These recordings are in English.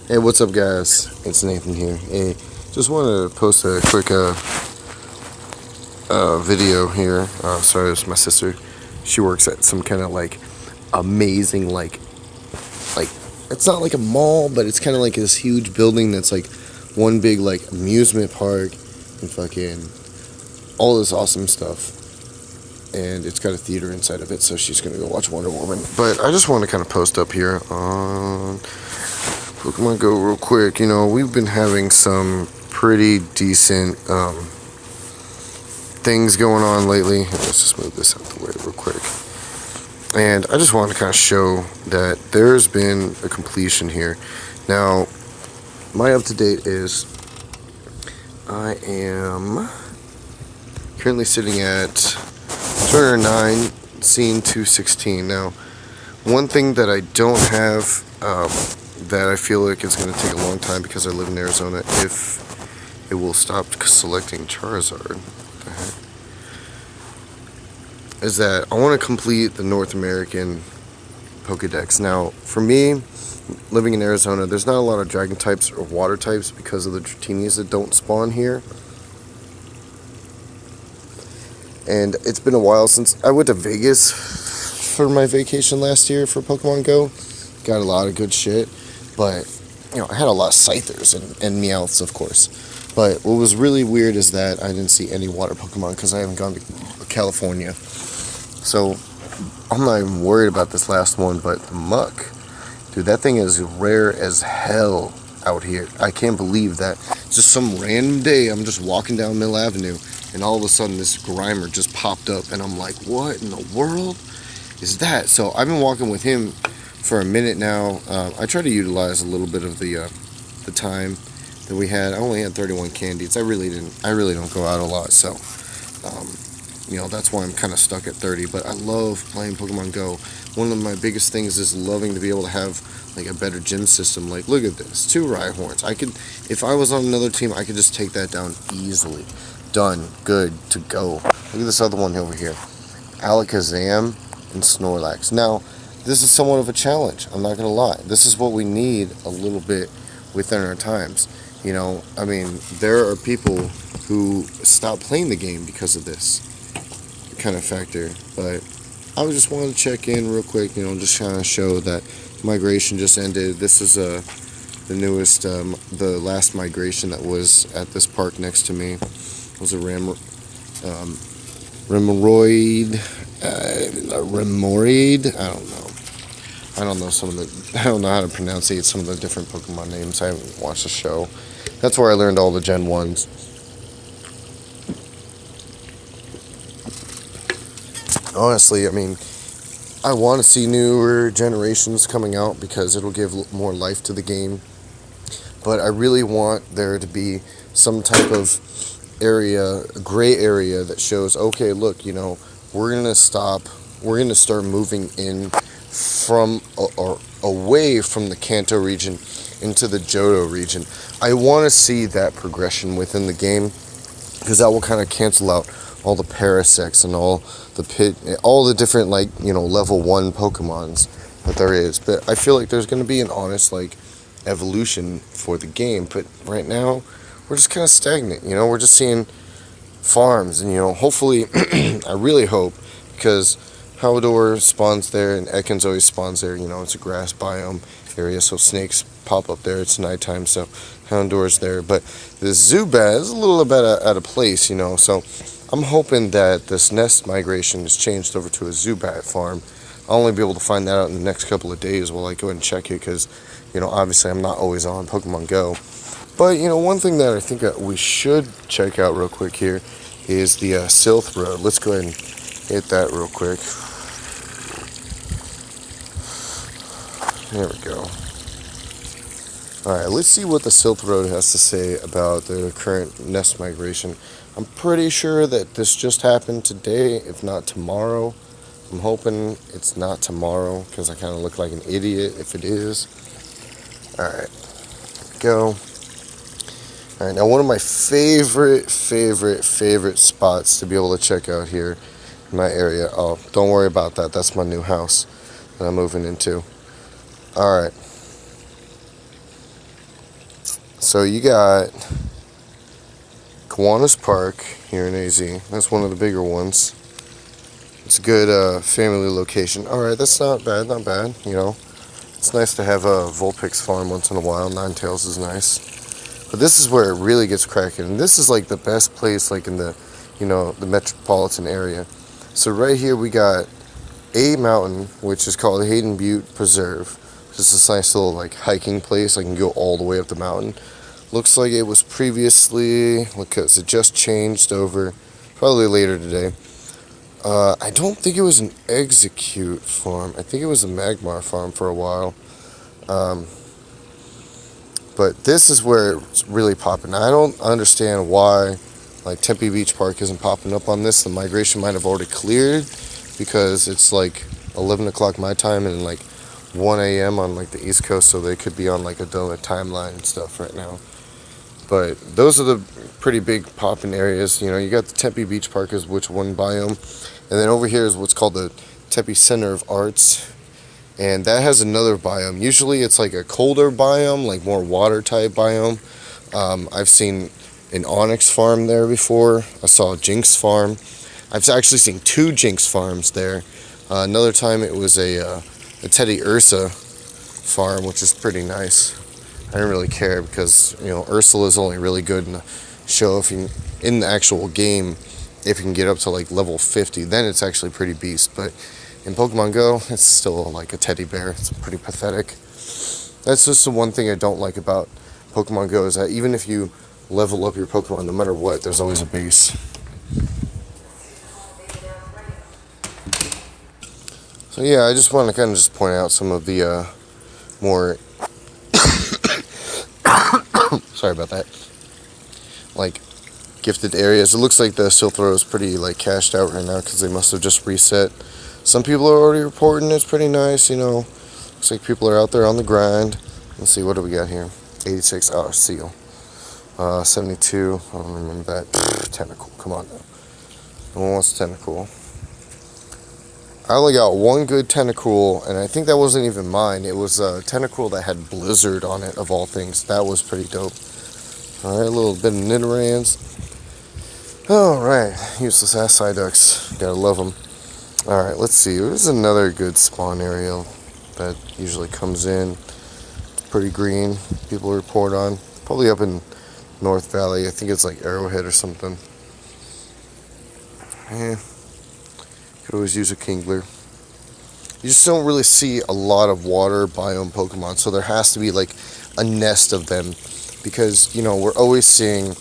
Hey, what's up, guys? It's Nathan here. Hey, just wanted to post a quick video here. Sorry, it's my sister. She works at some kind of like amazing like it's not like a mall, but it's kind of like this huge building that's like one big like amusement park and fucking all this awesome stuff. And it's got a theater inside of it, so she's gonna go watch Wonder Woman. But I just want to kind of post up here on Pokemon Go real quick. You know, we've been having some pretty decent things going on lately. Let's just move this out the way real quick. And I just wanted to kind of show that there's been a completion here. Now, my up-to-date is I am currently sitting at 209, scene 216. Now, one thing that I don't have that I feel like it's going to take a long time because I live in Arizona, if it will stop selecting Charizard, what the heck, is that I want to complete the North American Pokedex. Now, for me, living in Arizona, there's not a lot of dragon types or water types because of the Dratinias that don't spawn here. And it's been a while since I went to Vegas for my vacation last year for Pokemon Go. Got a lot of good shit. But, you know, I had a lot of Scythers and Meowths, of course. But what was really weird is that I didn't see any water Pokemon because I haven't gone to California. So, I'm not even worried about this last one, but the Muck. Dude, that thing is rare as hell out here. I can't believe that. Just some random day, I'm just walking down Mill Avenue, and all of a sudden this Grimer just popped up, and I'm like, what in the world is that? So I've been walking with him for a minute now. I try to utilize a little bit of the time that we had. I only had 31 candies. I really don't go out a lot, so you know, that's why I'm kind of stuck at 30. But I love playing Pokemon Go. One of my biggest things is loving to be able to have like a better gym system. Like, look at this, 2 Rhyhorns. I could, if I was on another team, I could just take that down easily. Done, good to go. Look at this other one over here, Alakazam and Snorlax. Now, this is somewhat of a challenge. I'm not gonna lie. This is what we need a little bit within our times. You know, I mean, there are people who stop playing the game because of this kind of factor. But I just wanted to check in real quick. You know, just kind of show that migration just ended. This is the newest, the last migration that was at this park next to me. It was a Remoraid. I don't know I don't know how to pronounce some of the different Pokemon names. I haven't watched the show. That's where I learned all the Gen 1s. Honestly, I mean, I want to see newer generations coming out because it'll give more life to the game. But I really want there to be some type of area, gray area that shows, okay, look, you know, we're going to start moving in from or away from the Kanto region into the Johto region. I want to see that progression within the game because that will kind of cancel out all the Parasects and all the different, like, you know, level 1 Pokemons that there is. But I feel like there's going to be an honest, like, evolution for the game. But right now, we're just kind of stagnant, you know. We're just seeing farms, and, you know, hopefully, I really hope, because Haldor spawns there and Ekans always spawns there. You know, it's a grass biome area, so snakes pop up there. It's nighttime, so Houndour's there. But the Zubat is a little bit out of place, you know, so I'm hoping that this nest migration is changed over to a Zubat farm. I'll only be able to find that out in the next couple of days while I go and check it because, you know, obviously I'm not always on Pokemon Go. But, you know, one thing that I think that we should check out real quick here is the Silph Road. Let's go ahead and hit that real quick. There we go. Alright, let's see what the Silph Road has to say about the current nest migration. I'm pretty sure that this just happened today, if not tomorrow. I'm hoping it's not tomorrow because I kind of look like an idiot if it is. Alright, go. Alright, now one of my favorite spots to be able to check out here in my area. Oh, don't worry about that. That's my new house that I'm moving into. Alright. So you got Kiwanis Park here in AZ. That's one of the bigger ones. It's a good family location. Alright, that's not bad, you know. It's nice to have a Vulpix farm once in a while. Ninetales is nice. But this is where it really gets cracking. And this is like the best place like in the, you know, the metropolitan area. So right here we got a mountain, which is called Hayden Butte Preserve. It's this nice little like hiking place. I can go all the way up the mountain. Looks like it was previously, because it just changed over, probably later today. I don't think it was an Execute farm. I think it was a Magmar farm for a while. But this is where it's really popping. I don't understand why like Tempe Beach Park isn't popping up on this. The migration might have already cleared because it's like 11 o'clock my time and like 1 a.m. on like the East Coast, so they could be on like a donut timeline and stuff right now. But those are the pretty big popping areas. You know, you got the Tempe Beach Park is which one biome, and then over here is what's called the Tempe Center of Arts, and that has another biome. Usually it's like a colder biome, like more water type biome. I've seen an Onyx farm there before. I saw a Jinx farm. I've actually seen 2 Jinx farms there. Another time it was a Teddy Ursa farm, which is pretty nice. I didn't really care because, you know, Ursula is only really good in the show if you, in the actual game, if you can get up to like level 50, then it's actually pretty beast. But in Pokemon Go, it's still like a teddy bear. It's pretty pathetic. That's just the one thing I don't like about Pokemon Go, is that even if you level up your Pokemon, no matter what, there's always a base. So yeah, I just want to kind of just point out some of the more sorry about that, like gifted areas. It looks like the Silthrow is pretty like cashed out right now because they must have just reset. Some people are already reporting it's pretty nice, you know. Looks like people are out there on the grind. Let's see, what do we got here? 86 hour seal. 72, I don't remember that. Tentacle, come on now. No one wants Tentacle. I only got one good Tentacle, and I think that wasn't even mine. It was a Tentacle that had Blizzard on it, of all things. That was pretty dope. Alright, a little bit of Nidorans. Alright, useless ass Psyducks. Gotta love them. Alright, let's see. There's another good spawn area that usually comes in. It's pretty green. People report on. Probably up in North Valley. I think it's like Arrowhead or something. Could always use a Kingler. You just don't really see a lot of water biome Pokemon, so there has to be like a nest of them, because, you know, we're always seeing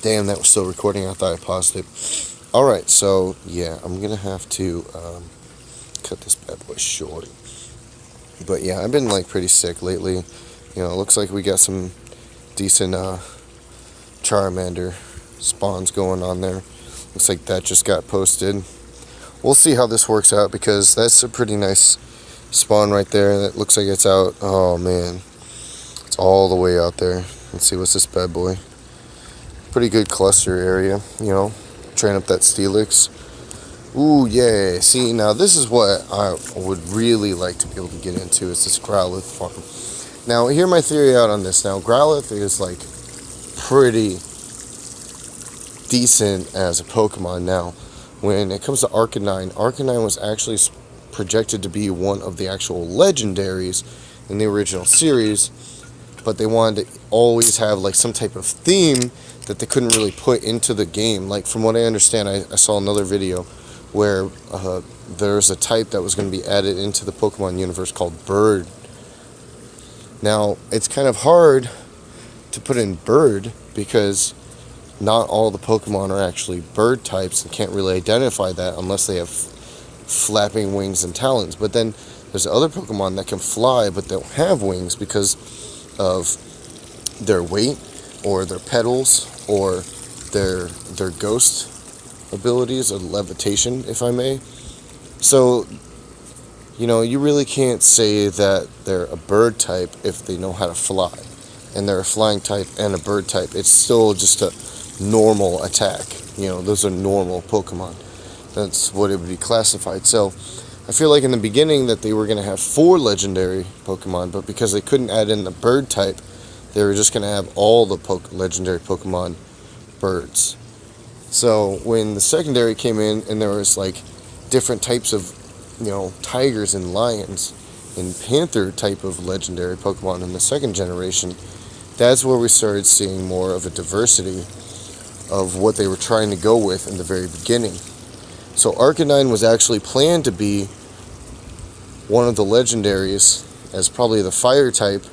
damn, that was still recording. I thought I paused it. Alright, so yeah, I'm gonna have to cut this bad boy short. But yeah, I've been like pretty sick lately. You know, it looks like we got some decent Charmander spawns going on there. Looks like that just got posted. We'll see how this works out, because that's a pretty nice spawn right there. That looks like it's out. Oh man, it's all the way out there. Let's see, what's this bad boy? Pretty good cluster area, you know. Train up that Steelix. Ooh, yeah. See, now this is what I would really like to be able to get into, is this Growlithe farm. Now, hear my theory out on this. Now, Growlithe is like pretty decent as a Pokemon. Now, when it comes to Arcanine, Arcanine was actually projected to be one of the actual legendaries in the original series, but they wanted to always have like some type of theme that they couldn't really put into the game. Like, from what I understand, I saw another video where there's a type that was going to be added into the Pokemon universe called Bird. Now, it's kind of hard to put in Bird because not all the Pokemon are actually bird types and can't really identify that unless they have flapping wings and talons. But then there's other Pokemon that can fly but don't have wings because of their weight or their petals or their ghost abilities or levitation, if I may. So, you know, you really can't say that they're a bird type if they know how to fly, and they're a flying type and a bird type. It's still just a normal attack. Those are normal Pokemon. That's what it would be classified. So I feel like in the beginning that they were going to have 4 legendary Pokemon, but because they couldn't add in the bird type, they were just going to have all the legendary Pokemon birds. So when the secondary came in and there was like different types of, tigers and lions and panther type of legendary Pokemon in the second generation, that's where we started seeing more of a diversity of what they were trying to go with in the very beginning. So Arcanine was actually planned to be one of the legendaries as probably the fire type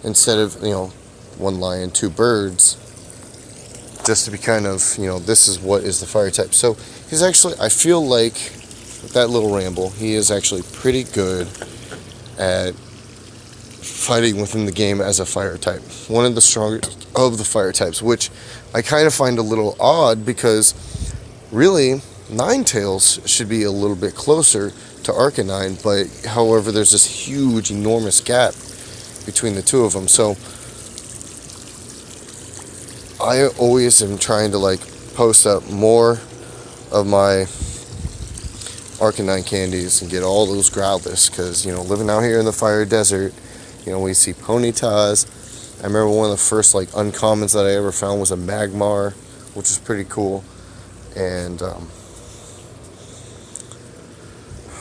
instead of, 1 lion, 2 birds, just to be kind of, this is what is the fire type. So he's actually, I feel like, with that little ramble, he is actually pretty good at fighting within the game as a fire type. One of the strongest of the fire types, which I kind of find a little odd because really Ninetales should be a little bit closer to Arcanine, but however there's this huge, enormous gap between the two of them. So I always am trying to post up more of my Arcanine candies and get all those Growlithe, because living out here in the fire desert, we see Ponytas. I remember one of the first uncommons that I ever found was a Magmar, which is pretty cool. And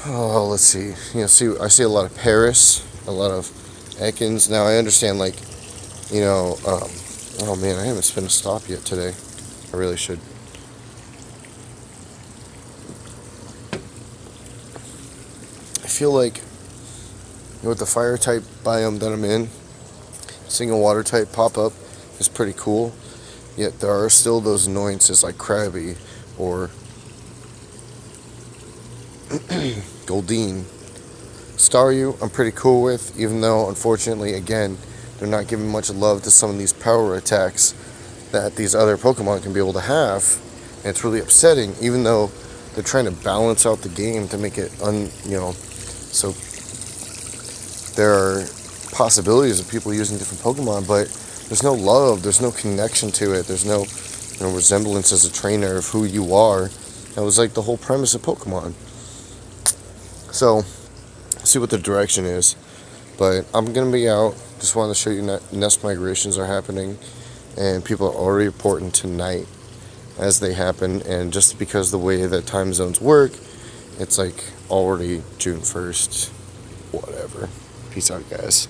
let's see. I see a lot of Paris, a lot of Ekans. Now I understand oh man, I haven't spun a stop yet today. I really should. I feel like with the fire type biome that I'm in, seeing a water type pop up is pretty cool. Yet there are still those annoyances like Krabby or Goldeen. Staryu I'm pretty cool with, even though unfortunately again they're not giving much love to some of these power attacks that these other Pokemon can be able to have. And it's really upsetting, even though they're trying to balance out the game to make it so there are possibilities of people using different Pokemon, but there's no love, there's no connection to it, there's no resemblance as a trainer of who you are. That was the whole premise of Pokemon. So, see what the direction is. But I'm going to be out. Just wanted to show you nest migrations are happening, and people are already reporting tonight as they happen. And just because the way that time zones work, it's already June 1st. Whatever. Peace out, guys.